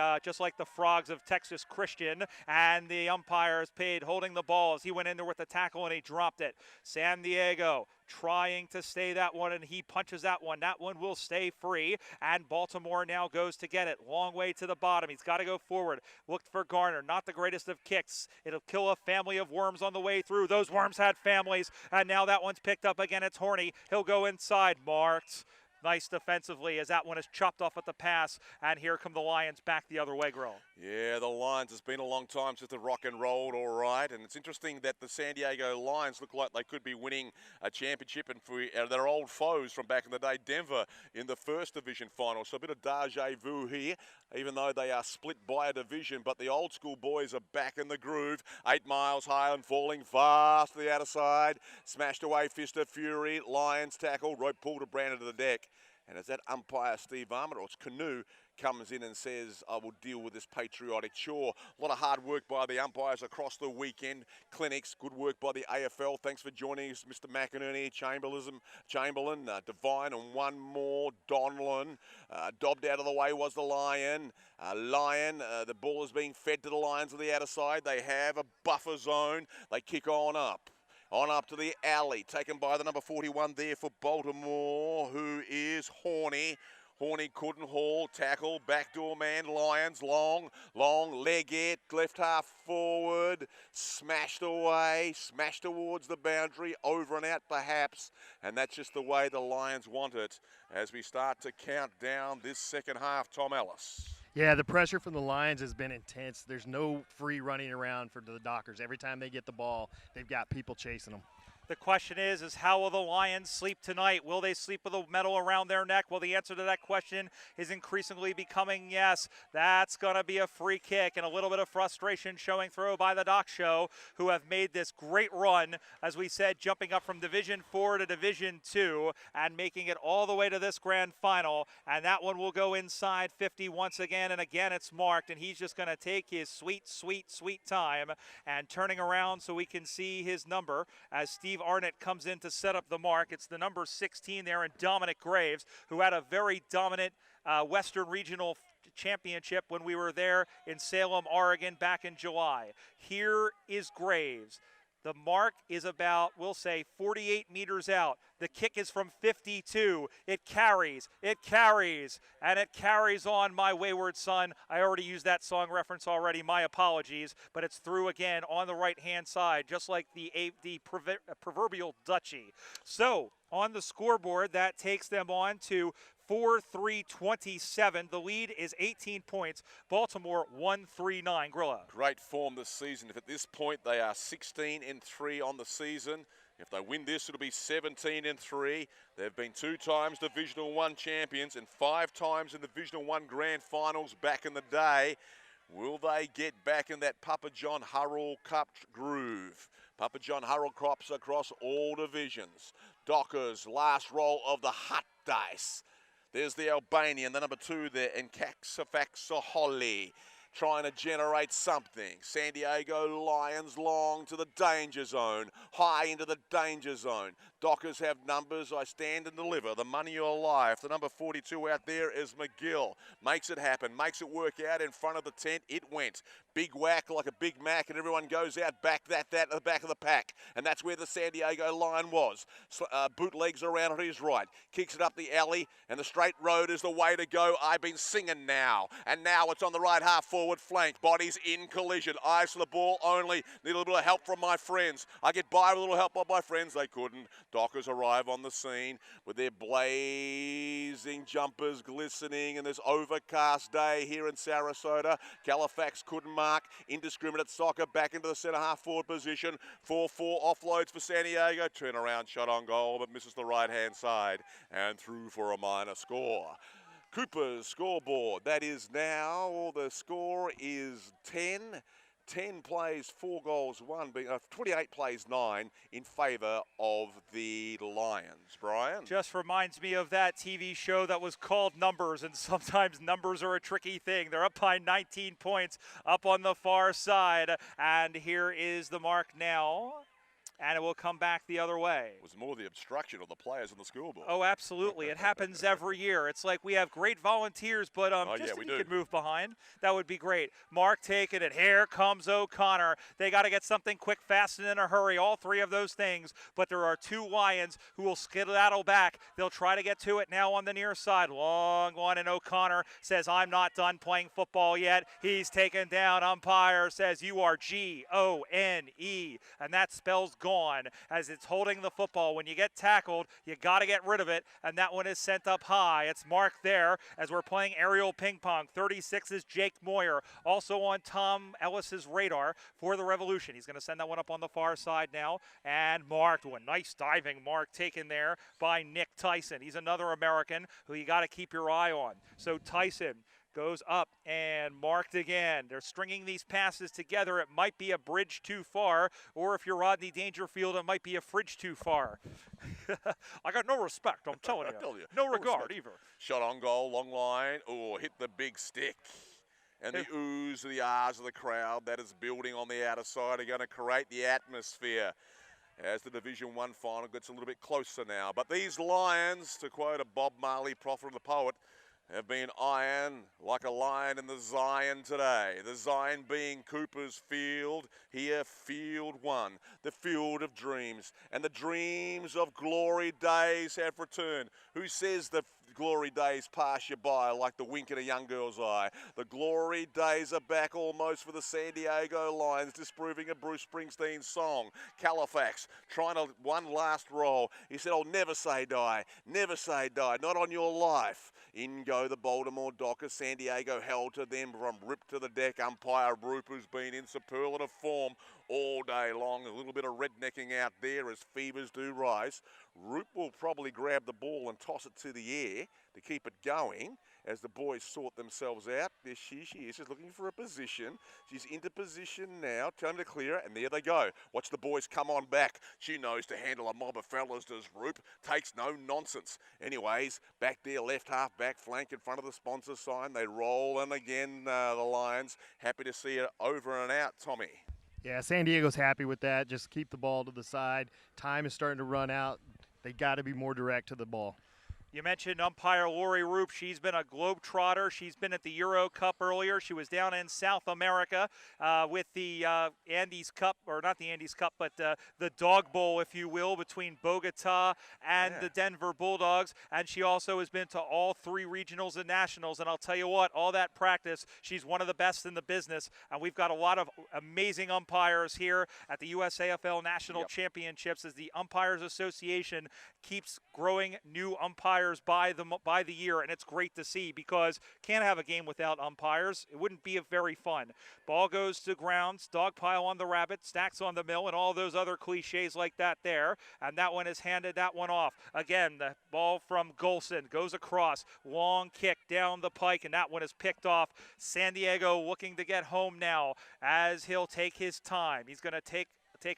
Speaker 1: Frogs of Texas Christian, and the umpire is paid holding the ball as he went in there with the tackle and he dropped it. San Diego trying to stay that one, and he punches that one. That one will stay free, and Baltimore now goes to get it. Long way to the bottom. He's got to go forward. Looked for Garner. Not the greatest of kicks. It'll kill a family of worms on the way through. Those worms had families, and now that one's picked up again. It's Horney. He'll go inside. Marked. Nice defensively as that one is chopped off at the pass. And here come the Lions back the other way, Grill.
Speaker 2: Yeah, the Lions, it's been a long time since the rock and rolled all right. And it's interesting that the San Diego Lions look like they could be winning a championship, and for their old foes from back in the day, Denver, in the first division final. So a bit of deja vu here, even though they are split by a division. But the old school boys are back in the groove. 8 miles high and falling fast to the outer side. Smashed away, fist of fury. Lions tackle, rope pull to Brandon to the deck. And as that umpire, Steve Armour, or it's Canoe, comes in and says, I will deal with this patriotic chore. A lot of hard work by the umpires across the weekend. Clinics, good work by the AFL. Thanks for joining us, Mr. McInerney, Chamberlain, Devine, and one more, Donlan. Dobbed out of the way was the Lion. The ball is being fed to the Lions on the outer side. They have a buffer zone. They kick on up. On up to the alley, taken by the number 41 there for Baltimore, who is Horny. Horny couldn't haul, tackle, backdoor man, Lions, long, leg it, left half forward, smashed away, smashed towards the boundary, over and out perhaps, and that's just the way the Lions want it as we start to count down this second half, Tom Ellis.
Speaker 3: Yeah, the pressure from the Lions has been intense. There's no free running around for the Dockers. Every time they get the ball, they've got people chasing them.
Speaker 1: The question is how will the Lions sleep tonight? Will they sleep with a medal around their neck? Well, the answer to that question is increasingly becoming yes. That's going to be a free kick, and a little bit of frustration showing through by the Doc Show, who have made this great run, as we said, jumping up from Division 4 to Division 2 and making it all the way to this grand final. And that one will go inside 50 once again, and again it's marked, and he's just going to take his sweet, sweet, sweet time and turning around so we can see his number as Steve Arnott comes in to set up the mark. It's the number 16 there in Dominic Graves, who had a very dominant Western Regional Championship when we were there in Salem, Oregon back in July. Here is Graves. The mark is about, we'll say, 48 meters out. The kick is from 52. It carries, and it carries on, my wayward son. I already used that song reference already. My apologies. But it's through again on the right-hand side, just like the proverbial duchy. So, on the scoreboard, that takes them on to 4-3-27. The lead is 18 points. Baltimore 1-3-9. Grilla.
Speaker 2: Great form this season. If at this point they are 16-3 on the season, if they win this, it'll be 17-3. They've been 2 times Divisional 1 champions and 5 times in the Divisional 1 grand finals back in the day. Will they get back in that Papa John Hurrell Cup groove? Papa John Hurrell Cups across all divisions. Dockers, last roll of the hut dice. There's the Albanian, the number 2 there, and Kaxafaxaholi, trying to generate something. San Diego Lions long to the danger zone, high into the danger zone. Dockers have numbers, I stand and deliver. The money of your life. The number 42 out there is McGill. Makes it happen, makes it work out in front of the tent. It went. Big whack like a Big Mac, and everyone goes out back at the back of the pack. And that's where the San Diego Lion was. Bootlegs around on his right. Kicks it up the alley, and the straight road is the way to go. I've been singing now. And now it's on the right half forward flank. Bodies in collision. Eyes for the ball only. Need a little bit of help from my friends. I get by with a little help by my friends. They couldn't. Dockers arrive on the scene with their blazing jumpers glistening in this overcast day here in Sarasota. Califax couldn't mark. Indiscriminate soccer back into the centre half forward position. 4-4 offloads for San Diego. Turnaround shot on goal, but misses the right hand side and through for a minor score. Cooper's scoreboard. That is now, the score is 10. 10 plays, 4 goals, 1 being 28 plays, 9 in favour of the Lions. Brian?
Speaker 1: Just reminds me of that TV show that was called Numbers, and sometimes numbers are a tricky thing. They're up by 19 points up on the far side, and here is the mark now. And it will come back the other way.
Speaker 2: It was more the obstruction of the players on the scoreboard.
Speaker 1: Oh, absolutely. It happens every year. It's like we have great volunteers, but just if you could move behind, that would be great. Mark taking it. Here comes O'Connor. They got to get something quick, fast, and in a hurry. All 3 of those things. But there are 2 Lions who will skedaddle back. They'll try to get to it now on the near side. Long one, and O'Connor says, I'm not done playing football yet. He's taken down. Umpire says, you are G-O-N-E. And that spells gone. gone as it's holding the football. When you get tackled, you got to get rid of it, and that one is sent up high. It's marked there as we're playing aerial ping pong. 36 is Jake Moyer, also on Tom Ellis's radar for the Revolution. He's going to send that one up on the far side now, and marked one. Nice diving mark taken there by Nick Tyson. He's another American who you got to keep your eye on. So Tyson goes up and marked again. They're stringing these passes together. It might be a bridge too far, or if you're Rodney Dangerfield, it might be a fridge too far. I got no respect, I'm telling you. No regard either.
Speaker 2: Shot on goal, long line. Oh, hit the big stick. And the oohs, the ahs of the crowd that is building on the outer side are going to create the atmosphere as the Division 1 final gets a little bit closer now. But these Lions, to quote a Bob Marley, prophet of the poet, have been iron like a lion in the Zion today. The Zion being Cooper's Field, here Field 1, the field of dreams. And the dreams of glory days have returned. Who says the glory days pass you by like the wink in a young girl's eye? The glory days are back almost for the San Diego Lions, disproving a Bruce Springsteen song. Califax trying to one last roll. He said, "I'll never say die, never say die, not on your life." In go the Baltimore Dockers. San Diego held to them from rip to the deck. Umpire Roop, who's been in superlative form all day long. A little bit of rednecking out there as fevers do rise. Roop will probably grab the ball and toss it to the air to keep it going as the boys sort themselves out. There she is, just looking for a position. She's into position now. Time to clear it, and there they go. Watch the boys come on back. She knows to handle a mob of fellas, does Roop. Takes no nonsense. Anyways, back there, left half back flank in front of the sponsor sign. They roll, and again, the Lions happy to see it over and out, Tommy.
Speaker 3: Yeah, San Diego's happy with that. Just keep the ball to the side. Time is starting to run out. They got to be more direct to the ball.
Speaker 1: You mentioned umpire Lori Roop. She's been a globetrotter. She's been at the Euro Cup earlier. She was down in South America with the Andes Cup, or not the Andes Cup, but the Dog Bowl, if you will, between Bogota and the Denver Bulldogs. And she also has been to all 3 regionals and nationals. And I'll tell you what, all that practice, she's one of the best in the business. And we've got a lot of amazing umpires here at the USAFL National Championships as the Umpires Association keeps growing new umpires by the year, and it's great to see because can't have a game without umpires. It wouldn't be very fun. Ball goes to grounds, dog pile on the rabbit, stacks on the mill, and all those other cliches like that there. And that one is handed that one off. Again, the ball from Golson goes across, long kick down the pike, and that one is picked off. San Diego looking to get home now as he'll take his time. He's going to take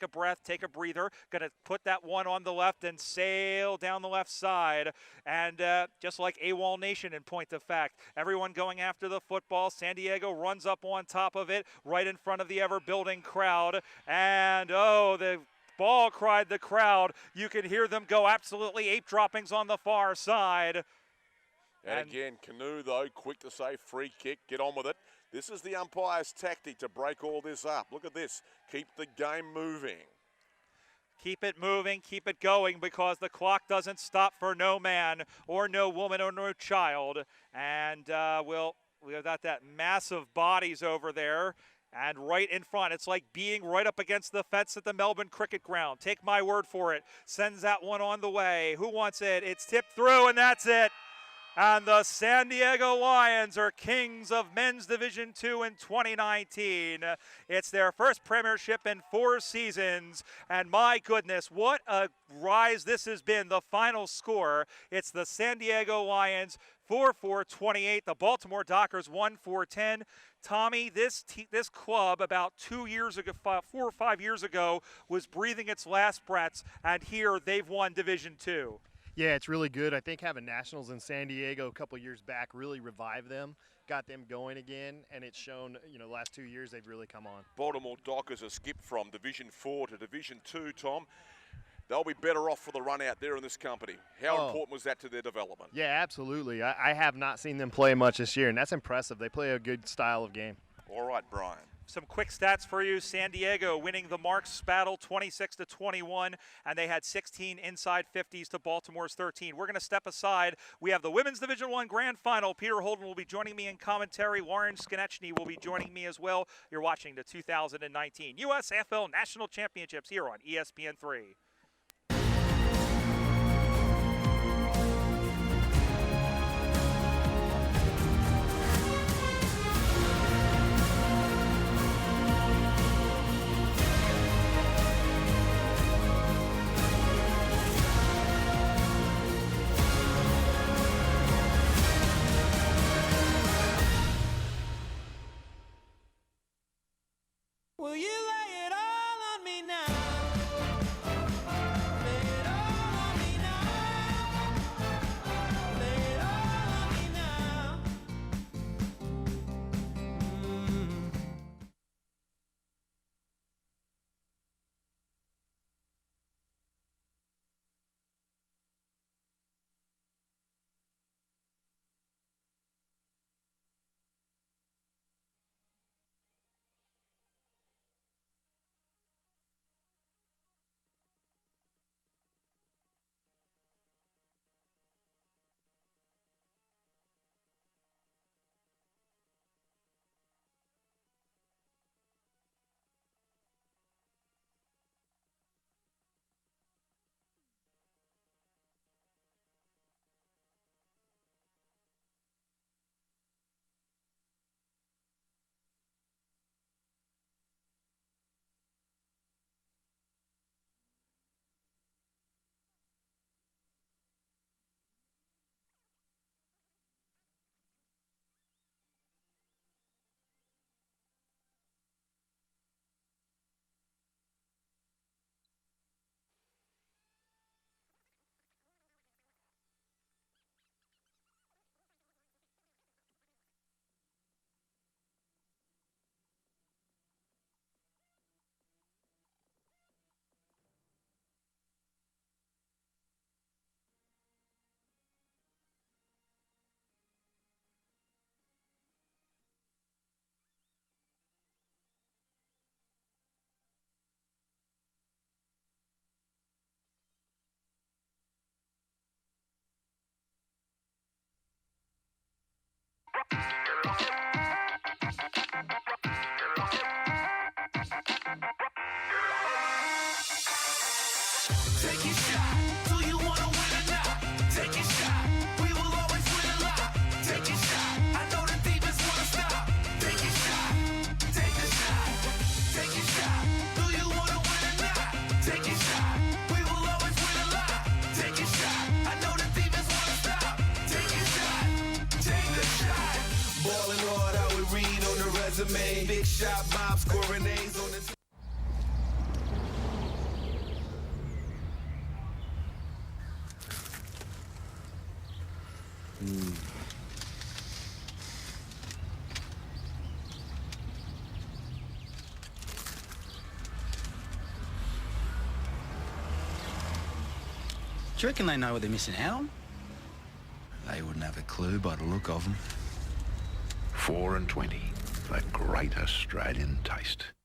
Speaker 1: a breath, take a breather, going to put that one on the left and sail down the left side. And just like AWOL Nation in point of fact, everyone going after the football. San Diego runs up on top of it right in front of the ever-building crowd. And, oh, the ball, cried the crowd. You can hear them go absolutely ape droppings on the far side.
Speaker 2: And again, Canoe, though, quick to say free kick, get on with it. This is the umpire's tactic to break all this up. Look at this. Keep the game moving.
Speaker 1: Keep it moving, keep it going, because the clock doesn't stop for no man or no woman or no child. And we've got that massive bodies over there. And right in front, it's like being right up against the fence at the Melbourne Cricket Ground. Take my word for it. Sends that one on the way. Who wants it? It's tipped through, and that's it. And the San Diego Lions are kings of Men's Division II in 2019. It's their first premiership in 4 seasons. And my goodness, what a rise this has been. The final score, it's the San Diego Lions 4-4-28. The Baltimore Dockers 1-4-10. Tommy, this club about 2 years ago, 4 or 5 years ago, was breathing its last breaths. And here they've won Division II.
Speaker 3: Yeah, it's really good. I think having nationals in San Diego a couple years back really revived them, got them going again, and it's shown, the last 2 years they've really come on.
Speaker 2: Baltimore Dockers are skipped from Division 4 to Division 2, Tom. They'll be better off for the run out there in this company. How important was that to their development?
Speaker 3: Yeah, absolutely. I have not seen them play much this year, and that's impressive. They play a good style of game.
Speaker 2: All right, Brian.
Speaker 1: Some quick stats for you. San Diego winning the Marks battle 26-21, and they had 16 inside 50s to Baltimore's 13. We're going to step aside. We have the Women's Division I Grand Final. Peter Holden will be joining me in commentary. Warren Skonechny will be joining me as well. You're watching the 2019 USFL National Championships here on ESPN3.
Speaker 6: Will you lay it all on me now? Lay it all on me now. Lay it all on me now. Take your shot. Do you wanna win or not? Take your shot. We will always win a lot. Take your shot. I know the demons wanna stop. Take your shot. Take the shot. Take your shot. Do you wanna win or not? Take your shot. We will always win a lot. Take your shot. I know the demons wanna stop. Take your shot. Take the shot. Ballin' hard, how we read on the resume. Big shot, Bob scoring A's on the.
Speaker 7: Do you reckon they know what they're missing out on?
Speaker 8: They wouldn't have a clue by the look of them.
Speaker 4: 4 and 20, the great Australian taste.